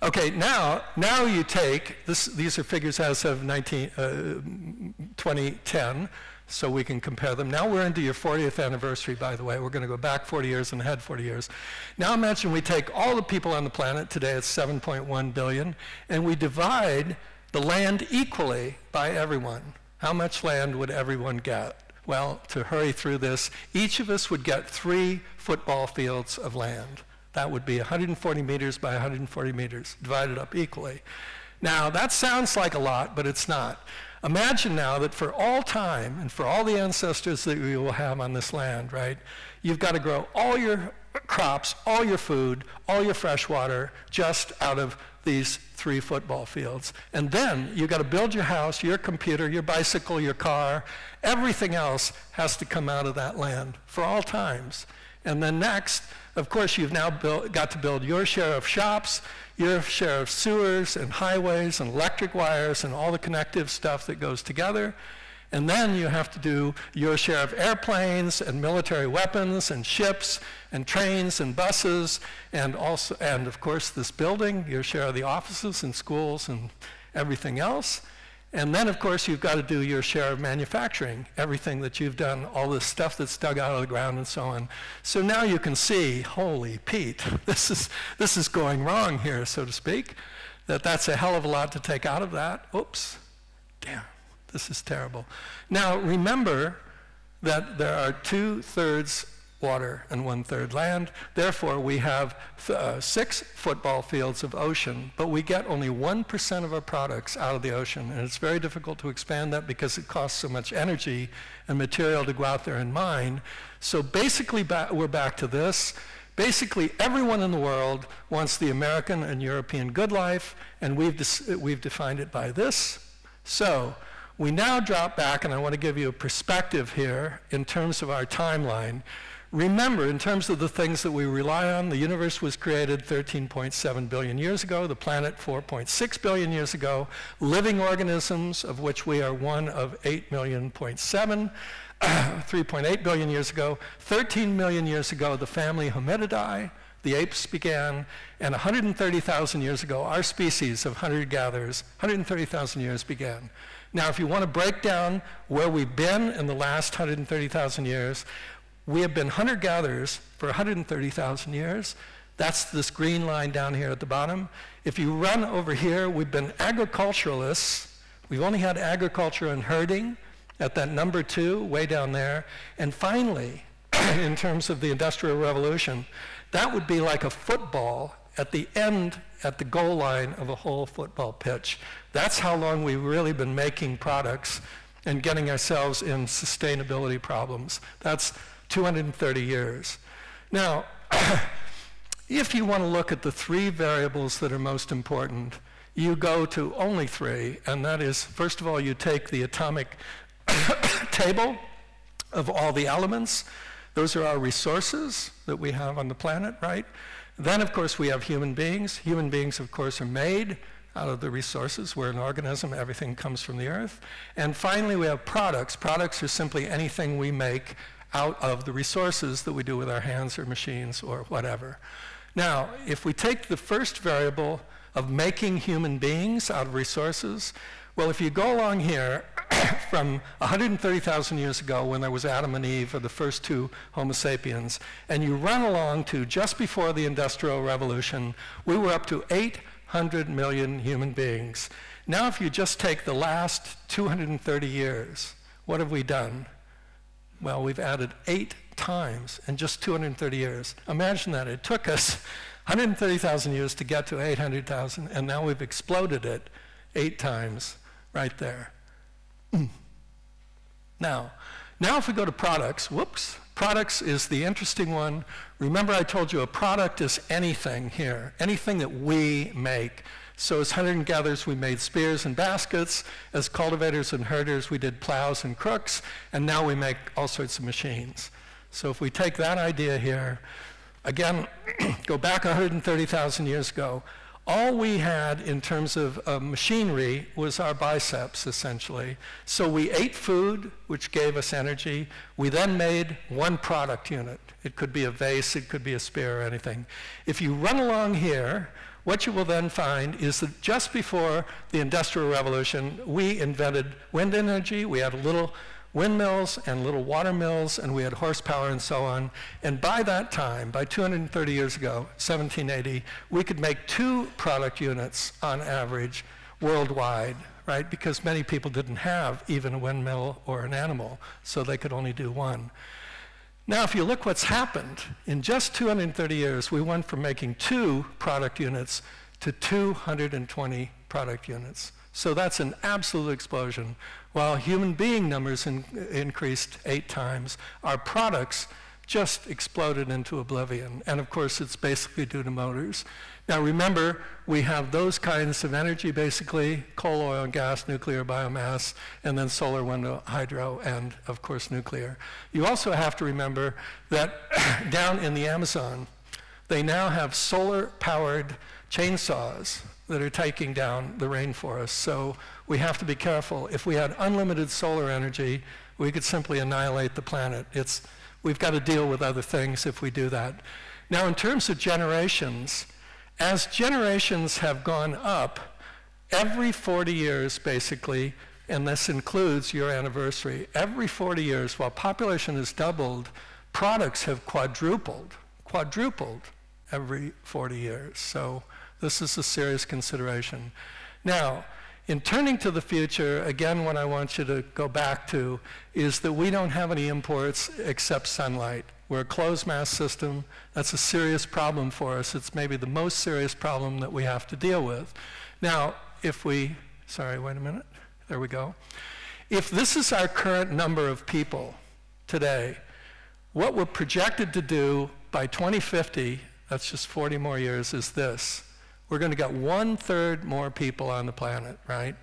Okay, now you take, these are figures as of 2010, so we can compare them. Now we're into your 40th anniversary, by the way. We're going to go back 40 years and ahead 40 years. Now imagine we take all the people on the planet, today it's 7.1 billion, and we divide the land equally by everyone. How much land would everyone get? Well, to hurry through this, each of us would get 3 football fields of land. That would be 140 meters by 140 meters, divided up equally. Now, that sounds like a lot, but it's not. Imagine now that for all time, and for all the ancestors that we will have on this land, right, you've got to grow all your crops, all your food, all your fresh water, just out of these 3 football fields. And then you've got to build your house, your computer, your bicycle, your car, everything else has to come out of that land for all times. And then next, of course, you've now got to build your share of shops, your share of sewers and highways and electric wires and all the connective stuff that goes together. And then you have to do your share of airplanes and military weapons and ships and trains and buses, and also, and of course, this building, your share of the offices and schools and everything else. And then, of course, you've got to do your share of manufacturing, everything that you've done, all this stuff that's dug out of the ground and so on. So now you can see, holy Pete, this is going wrong here, so to speak, that's a hell of a lot to take out of that. Oops, damn, this is terrible. Now, remember that there are 2/3 water and 1/3 land. Therefore, we have 6 football fields of ocean, but we get only 1% of our products out of the ocean. And it's very difficult to expand that because it costs so much energy and material to go out there and mine. So basically, we're back to this. Basically, everyone in the world wants the American and European good life, and we've defined it by this. So we now drop back, and I want to give you a perspective here in terms of our timeline. Remember, in terms of the things that we rely on, the universe was created 13.7 billion years ago, the planet 4.6 billion years ago, living organisms, of which we are one of 8,000,000.7, 3.8 billion years ago, 13 million years ago, the family Hominidae, the apes began, and 130,000 years ago, our species of hunter-gatherers, 130,000 years began. Now, if you want to break down where we've been in the last 130,000 years, we have been hunter-gatherers for 130,000 years. That's this green line down here at the bottom. If you run over here, we've been agriculturalists. We've only had agriculture and herding at that number 2, way down there. And finally, in terms of the Industrial Revolution, that would be like a football at the end, at the goal line of a whole football pitch. That's how long we've really been making products and getting ourselves in sustainability problems. That's 230 years. Now, if you want to look at the 3 variables that are most important, you go to only 3, and that is, first of all, you take the atomic table of all the elements. Those are our resources that we have on the planet, right? Then, of course, we have human beings. Human beings, of course, are made out of the resources. We're an organism. Everything comes from the earth. And finally, we have products. Products are simply anything we make out of the resources that we do with our hands or machines or whatever. Now, if we take the first variable of making human beings out of resources, well, if you go along here from 130,000 years ago when there was Adam and Eve, or the first two Homo sapiens, and you run along to just before the Industrial Revolution, we were up to 800 million human beings. Now, if you just take the last 230 years, what have we done? Well, we've added 8 times in just 230 years. Imagine that. It took us 130,000 years to get to 800,000, and now we've exploded it 8 times right there. Now if we go to products, whoops, products is the interesting one. Remember I told you a product is anything here, anything that we make. So as hunter and gatherers, we made spears and baskets. As cultivators and herders, we did plows and crooks, and now we make all sorts of machines. So if we take that idea here, again, go back 130,000 years ago, all we had in terms of machinery was our biceps, essentially. So we ate food, which gave us energy. We then made one product unit. It could be a vase, it could be a spear or anything. If you run along here, what you will then find is that just before the Industrial Revolution, we invented wind energy. We had little windmills and little water mills, and we had horsepower and so on. And by that time, by 230 years ago, 1780, we could make 2 product units on average worldwide, right? Because many people didn't have even a windmill or an animal, so they could only do one. Now, if you look what's happened, in just 230 years, we went from making 2 product units to 220 product units. So that's an absolute explosion. While human being numbers increased 8 times, our products just exploded into oblivion. And of course, it's basically due to motors. Now remember, we have those kinds of energy, basically, coal, oil, and gas, nuclear, biomass, and then solar, wind, hydro, and of course, nuclear. You also have to remember that down in the Amazon, they now have solar-powered chainsaws that are taking down the rainforest. So we have to be careful. If we had unlimited solar energy, we could simply annihilate the planet. We've got to deal with other things if we do that. Now, in terms of generations, as generations have gone up, every 40 years, basically, and this includes your anniversary, every 40 years, while population has doubled, products have quadrupled every 40 years. So this is a serious consideration. Now, in turning to the future, again, what I want you to go back to is that we don't have any imports except sunlight. We're a closed mass system. That's a serious problem for us. It's maybe the most serious problem that we have to deal with. Now, if we, sorry, wait a minute. There we go. If this is our current number of people today, what we're projected to do by 2050, that's just 40 more years, is this. We're going to get 1/3 more people on the planet, right?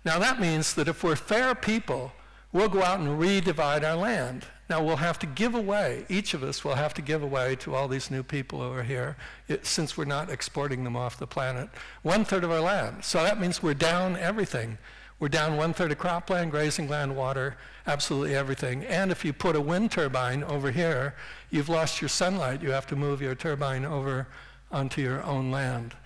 Now that means that if we're fair people, we'll go out and redivide our land. Now we'll have to give away, each of us will have to give away to all these new people over here, since we're not exporting them off the planet, 1/3 of our land. So that means we're down everything. We're down 1/3 of cropland, grazing land, water, absolutely everything. And if you put a wind turbine over here, you've lost your sunlight. You have to move your turbine over onto your own land.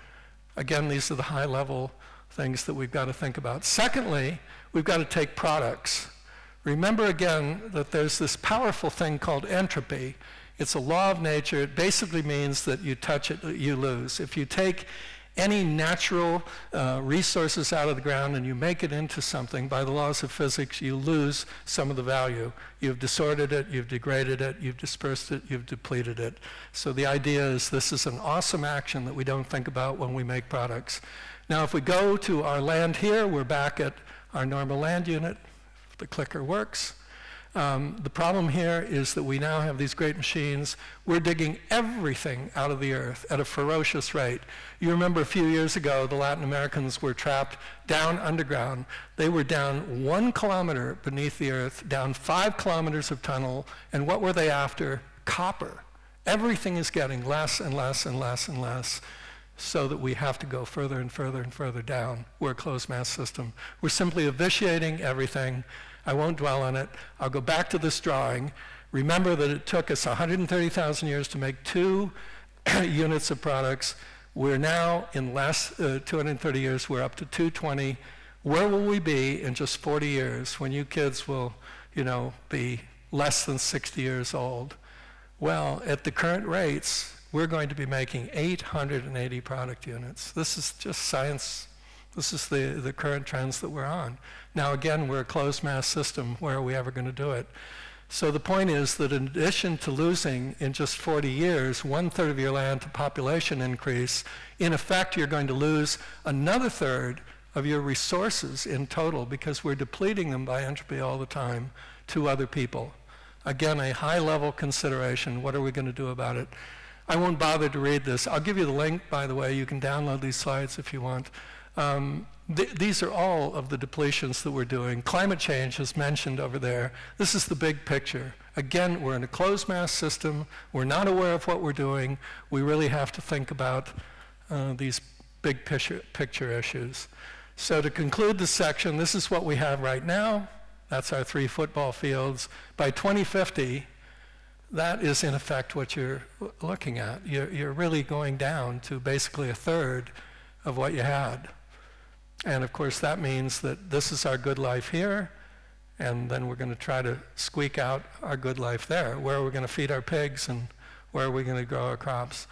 Again, these are the high-level things that we've got to think about. Secondly, we've got to take products. Remember again that there's this powerful thing called entropy. It's a law of nature. It basically means that you touch it, you lose. If you take any natural resources out of the ground and you make it into something, by the laws of physics, you lose some of the value. You've disordered it, you've degraded it, you've dispersed it, you've depleted it. So the idea is this is an awesome action that we don't think about when we make products. Now, if we go to our land here, we're back at our normal land unit. If the clicker works. The problem here is that we now have these great machines. We're digging everything out of the earth at a ferocious rate. You remember a few years ago, the Latin Americans were trapped down underground. They were down 1 kilometer beneath the earth, down 5 kilometers of tunnel, and what were they after? Copper. Everything is getting less and less and less and less, so that we have to go further and further and further down. We're a closed mass system. We're simply vitiating everything. I won't dwell on it. I'll go back to this drawing. Remember that it took us 130,000 years to make 2 units of products. We're now, in last 230 years, we're up to 220. Where will we be in just 40 years when you kids will, be less than 60 years old? Well, at the current rates, we're going to be making 880 product units. This is just science. This is the current trends that we're on. Now again, we're a closed mass system. Where are we ever going to do it? So the point is that in addition to losing in just 40 years 1/3 of your land to population increase, in effect you're going to lose another 1/3 of your resources in total because we're depleting them by entropy all the time to other people. Again, a high-level consideration. What are we going to do about it? I won't bother to read this. I'll give you the link, by the way. You can download these slides if you want. These are all of the depletions that we're doing. Climate change is mentioned over there. This is the big picture. Again, we're in a closed mass system. We're not aware of what we're doing. We really have to think about these big picture issues. So to conclude this section, this is what we have right now. That's our 3 football fields. By 2050, that is in effect what you're looking at. You're really going down to basically 1/3 of what you had. And of course that means that this is our good life here, and then we're going to try to squeak out our good life there. Where are we going to feed our pigs, and where are we going to grow our crops?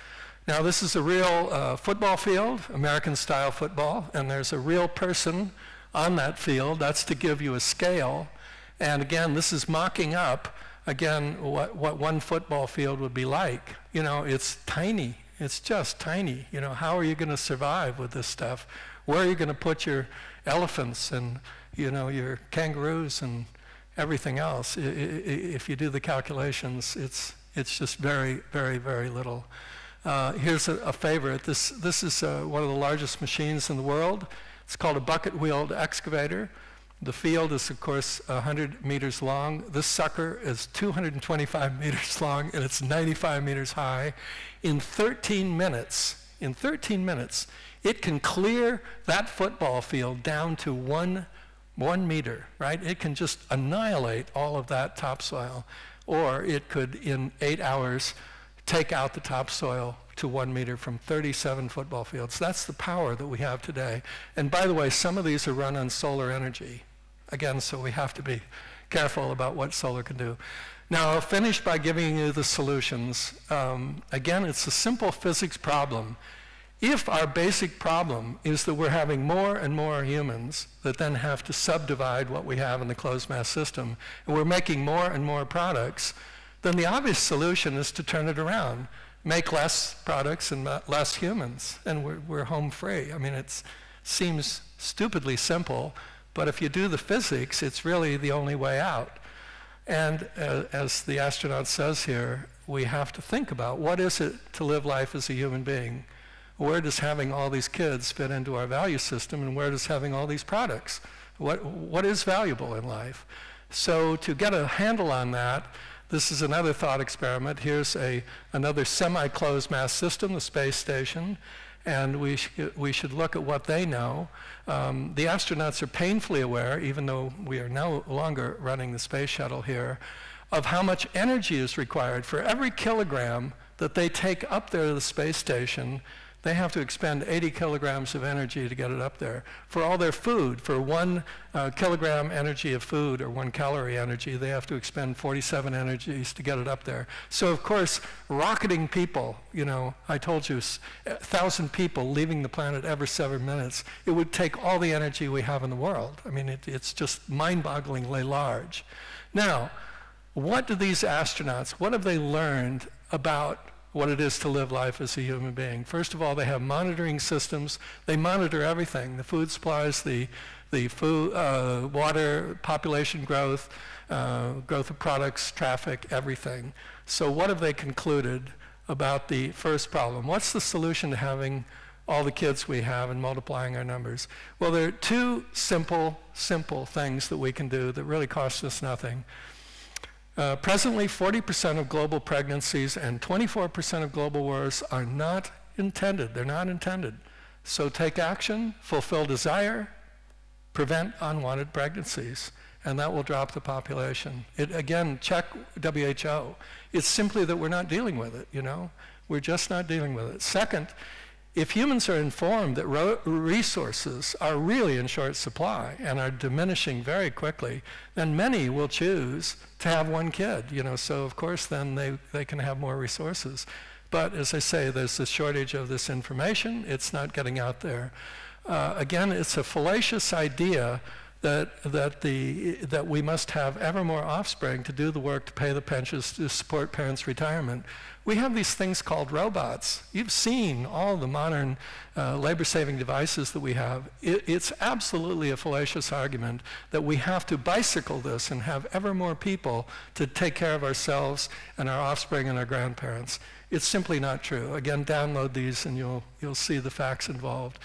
Now this is a real football field, American-style football, and there's a real person on that field. That's to give you a scale. And again, this is mocking up, again, what 1 football field would be like. It's tiny. It's just tiny. How are you going to survive with this stuff? Where are you going to put your elephants and, your kangaroos and everything else? If you do the calculations, it's just very, very, very little. Here's a favorite. This is one of the largest machines in the world. It's called a bucket-wheeled excavator. The field is, of course, 100 meters long. This sucker is 225 meters long, and it's 95 meters high. In 13 minutes, it can clear that football field down to one meter, right? It can just annihilate all of that topsoil. Or it could, in 8 hours, take out the topsoil to 1 meter from 37 football fields. That's the power that we have today. And by the way, some of these are run on solar energy. Again, so we have to be careful about what solar can do. Now, I'll finish by giving you the solutions. Again, it's a simple physics problem. If our basic problem is that we're having more and more humans that then have to subdivide what we have in the closed mass system, and we're making more and more products, then the obvious solution is to turn it around. Make less products and less humans, and we're home free. I mean, it seems stupidly simple, but if you do the physics, it's really the only way out. And as the astronaut says here, we have to think about what is it to live life as a human being? Where does having all these kids fit into our value system, and where does having all these products? What is valuable in life? So to get a handle on that, this is another thought experiment. Here's another semi-closed mass system, the space station, and we should look at what they know. The astronauts are painfully aware, even though we are no longer running the space shuttle here, of how much energy is required. For every kilogram that they take up there to the space station, they have to expend 80 kilograms of energy to get it up there. For all their food, for 1 kilogram energy of food or 1 calorie energy, they have to expend 47 energies to get it up there. So of course, rocketing people, I told you, 1,000 people leaving the planet every 7 minutes, it would take all the energy we have in the world. I mean, it's just mind-bogglingly large. Now, what do these astronauts, what have they learned about what it is to live life as a human being? First of all, they have monitoring systems. They monitor everything, the food supplies, the the food, water, population growth, growth of products, traffic, everything. So what have they concluded about the first problem? What's the solution to having all the kids we have and multiplying our numbers? Well, there are two simple things that we can do that really cost us nothing. Presently, 40% of global pregnancies and 24% of global wars are not intended. They're not intended. So take action, fulfill desire, prevent unwanted pregnancies, and that will drop the population. Again, check WHO. It's simply that we're not dealing with it, you know? We're just not dealing with it. Second, if humans are informed that resources are really in short supply and are diminishing very quickly, then many will choose to have one kid, you know, so of course then they can have more resources. But as I say, there's a shortage of this information. It's not getting out there. Again, it's a fallacious idea that we must have ever more offspring to do the work to pay the pensions to support parents' retirement. We have these things called robots. You've seen all the modern labor-saving devices that we have. It's absolutely a fallacious argument that we have to bicycle this and have ever more people to take care of ourselves and our offspring and our grandparents. It's simply not true. Again, download these and you'll see the facts involved.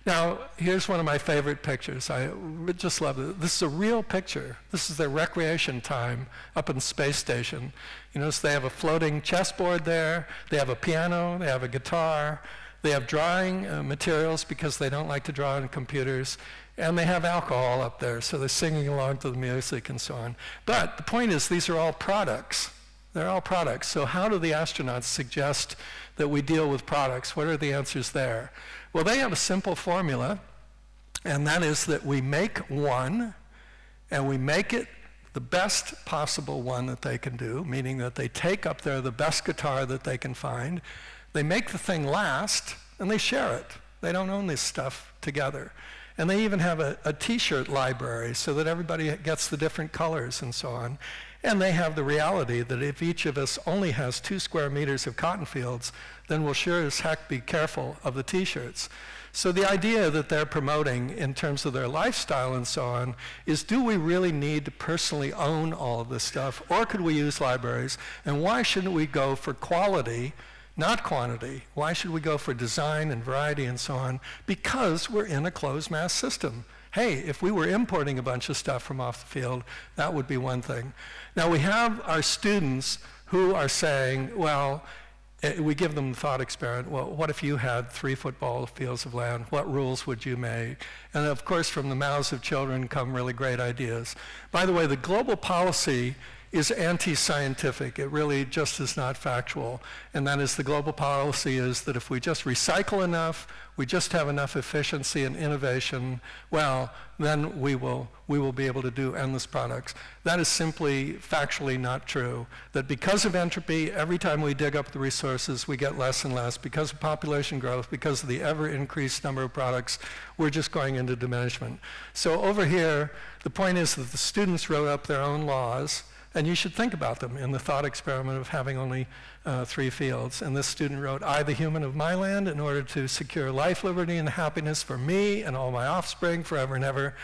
Now, here's one of my favorite pictures. I just love it. This is a real picture. This is their recreation time up in the space station. You notice they have a floating chessboard there. They have a piano. They have a guitar. They have drawing materials because they don't like to draw on computers. And they have alcohol up there, so they're singing along to the music and so on. But the point is, these are all products. They're all products. So how do the astronauts suggest that we deal with products? What are the answers there? Well, they have a simple formula, and that is that we make one, and we make it the best possible one that they can do, meaning that they take up there the best guitar that they can find. They make the thing last, and they share it. They don't own this stuff together. And they even have a t-shirt library so that everybody gets the different colors and so on. And they have the reality that if each of us only has 2 square meters of cotton fields, then we'll sure as heck be careful of the t-shirts. So the idea that they're promoting in terms of their lifestyle and so on is, do we really need to personally own all of this stuff, or could we use libraries? And why shouldn't we go for quality, not quantity? Why should we go for design and variety and so on? Because we're in a closed mass system. Hey, if we were importing a bunch of stuff from off the field, that would be one thing. Now we have our students who are saying, well, we give them the thought experiment, well, what if you had 3 football fields of land? What rules would you make? And of course, from the mouths of children come really great ideas. By the way, the global policy is anti-scientific. It really just is not factual. And that is, the global policy is that if we just recycle enough, we just have enough efficiency and innovation, well, then we will be able to do endless products. That is simply factually not true. That because of entropy, every time we dig up the resources, we get less and less. Because of population growth, because of the ever-increased number of products, we're just going into diminishment. So over here, the point is that the students wrote up their own laws, and you should think about them in the thought experiment of having only 3 fields. And this student wrote, I, the human of my land, in order to secure life, liberty, and happiness for me and all my offspring forever and ever,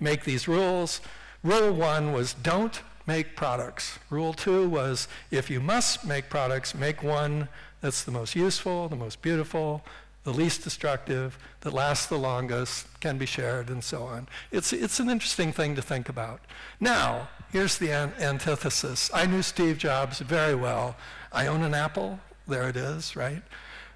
make these rules. Rule 1 was, don't make products. Rule 2 was, if you must make products, make one that's the most useful, the most beautiful, the least destructive, that lasts the longest, can be shared, and so on. It's an interesting thing to think about. Now, here's the antithesis. I knew Steve Jobs very well. I own an Apple. There it is, right?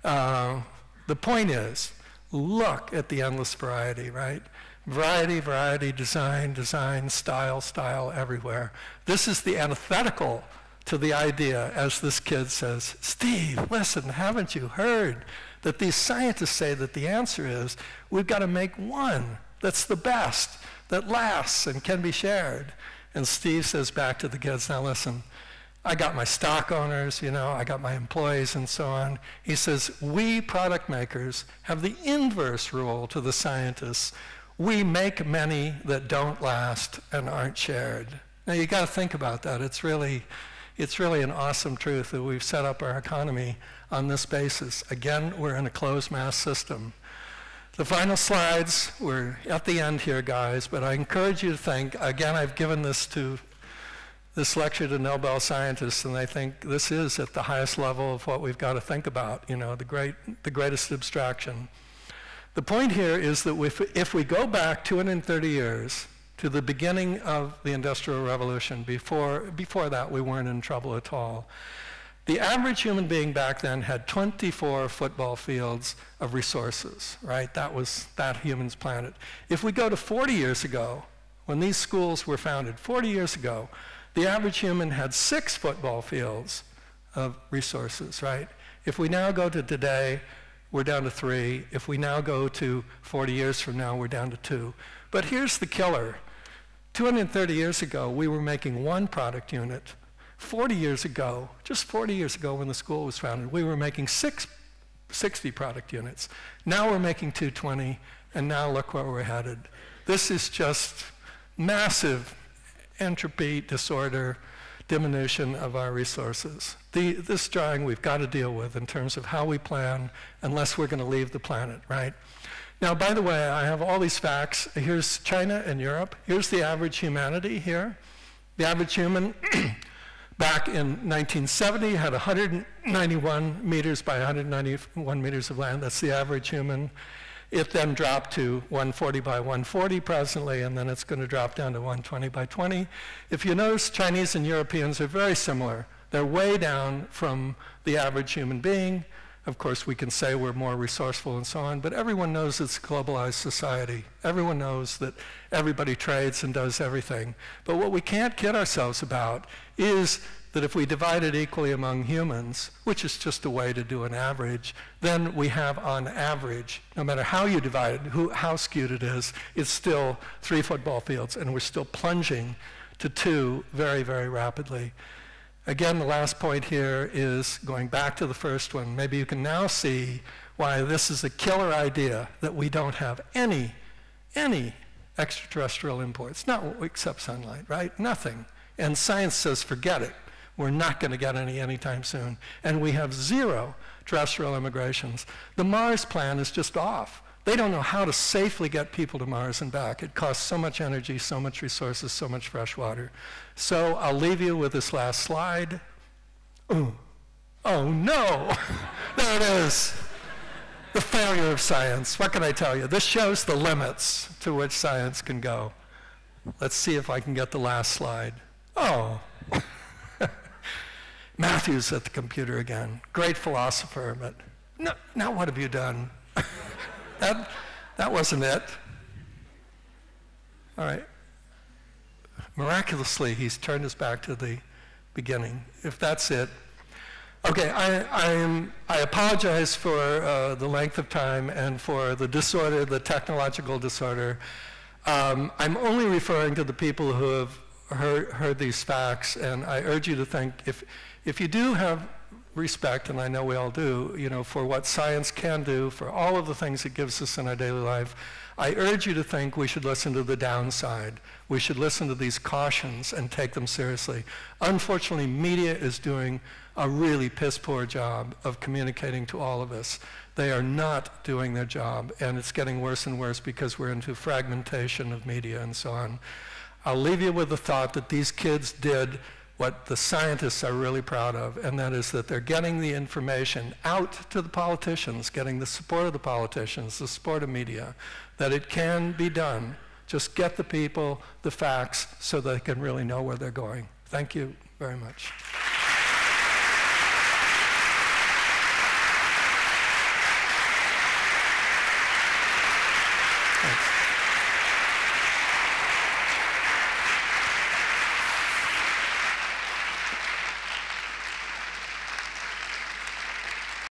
The point is, look at the endless variety, right? Variety, variety, design, design, style, style, everywhere. This is the antithetical to the idea, as this kid says, Steve, listen, haven't you heard that these scientists say that the answer is we've got to make one that's the best, that lasts and can be shared. And Steve says back to the kids, now listen, I got my stock owners, you know, I got my employees and so on. He says, we product makers have the inverse rule to the scientists. We make many that don't last and aren't shared. Now you got to think about that. It's really an awesome truth that we've set up our economy on this basis. Again, we're in a closed mass system. The final slides, we're at the end here, guys, but I encourage you to think, again, I've given this lecture to Nobel scientists, and I think this is at the highest level of what we've got to think about, you know, the greatest abstraction. The point here is that if we go back 230 years to the beginning of the Industrial Revolution, before that we weren't in trouble at all. The average human being back then had 24 football fields of resources, right? That was that human's planet. If we go to 40 years ago, when these schools were founded, 40 years ago, the average human had 6 football fields of resources, right? If we now go to today, we're down to 3. If we now go to 40 years from now, we're down to 2. But here's the killer. 230 years ago, we were making 1 product unit. 40 years ago, just 40 years ago when the school was founded, we were making 60 product units. Now we're making 220, and now look where we're headed. This is just massive entropy, disorder, diminution of our resources. This drawing we've got to deal with in terms of how we plan, unless we're going to leave the planet, right? Now, by the way, I have all these facts. Here's China and Europe. Here's the average humanity here. The average human back in 1970 had 191 meters by 191 meters of land. That's the average human. It then dropped to 140 by 140 presently, and then it's going to drop down to 120 by 20. If you notice, Chinese and Europeans are very similar. They're way down from the average human being. Of course, we can say we're more resourceful and so on, but everyone knows it's a globalized society. Everyone knows that everybody trades and does everything. But what we can't kid ourselves about is that if we divide it equally among humans, which is just a way to do an average, then we have on average, no matter how you divide it, how skewed it is, it's still 3 football fields, and we're still plunging to 2 very, very rapidly. Again, the last point here is going back to the first one. Maybe you can now see why this is a killer idea that we don't have any extraterrestrial imports, not except sunlight, right? Nothing. And science says, forget it. We're not going to get any anytime soon. And we have 0 terrestrial immigrations. The Mars plan is just off. They don't know how to safely get people to Mars and back. It costs so much energy, so much resources, so much fresh water. So I'll leave you with this last slide. Ooh. Oh no, there it is. The failure of science. What can I tell you? This shows the limits to which science can go. Let's see if I can get the last slide. Oh. Matthew's at the computer again. Great philosopher, but no, now what have you done? That wasn't it. All right. Miraculously, he's turned us back to the beginning. If that's it. Okay, I apologize for the length of time and for the disorder, the technological disorder. I'm only referring to the people who have heard these facts, and I urge you to think, if you do have respect, and I know we all do, you know, for what science can do, for all of the things it gives us in our daily life, I urge you to think we should listen to the downside. We should listen to these cautions and take them seriously. Unfortunately, media is doing a really piss-poor job of communicating to all of us. They are not doing their job, and it's getting worse and worse because we're into fragmentation of media and so on. I'll leave you with the thought that these kids did what the scientists are really proud of, and that is that they're getting the information out to the politicians, getting the support of the politicians, the support of media, that it can be done. Just get the people the facts so they can really know where they're going. Thank you very much.